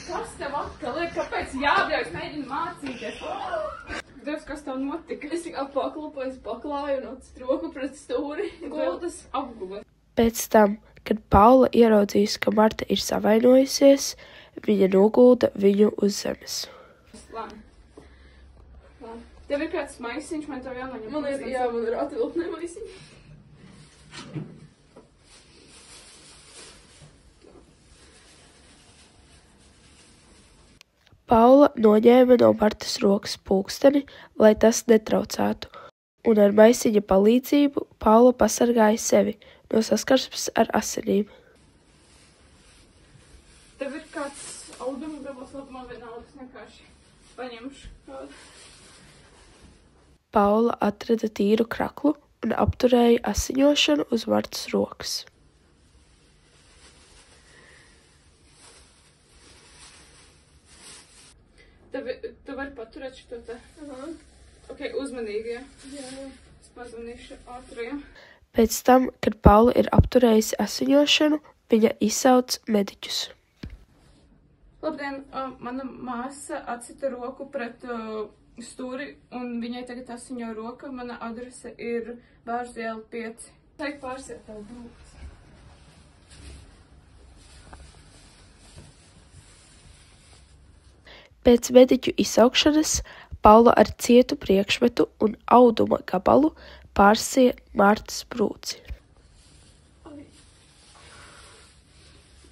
Kas tev atkal ir? Kāpēc jābļaujas mēģina mācīties? Dievs, kas tev notika? Es tikai paklupoju, paklāju un atstu roku pret stūri. Gultas apguva. Pēc tam, kad Paula ieraudzījusi, ka Marta ir savainojusies, viņa nogulda viņu uz zemes. Labi. Tev ir kāds maisiņš, man tev jānoņem. Man ir atvilknē maisiņi. Paula noņēma no Martas rokas pulksteni, lai tas netraucētu, un ar maisiņa palīdzību Paula pasargāja sevi no saskarsmes ar asinīm. Tev ir kāds auduma gabals, labi, man vienalga, es vienkārši paņemšu kādu. Paula atrada tīru kraklu un apturēja asiņošanu uz Martas rokas. Tu vari paturēt šo te? Ok, uzmanīgi, ja? Jā. Es pazvanīšu ātrajam. Pēc tam, kad Paula ir apturējusi asiņošanu, viņa izsauc mediķus. Labdien, mana māsa atsita roku pret stūri, un viņai tagad asiņo roka. Mana adrese ir Bāžu iela 5. Teik pārsiet tev brūks. Pēc mediķu izsaukšanas Paula ar cietu priekšmetu un auduma gabalu pārsija Martas brūci.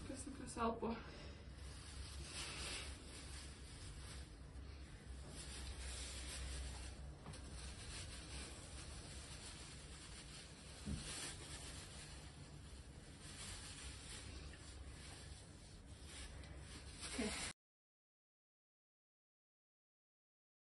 Kas elpo?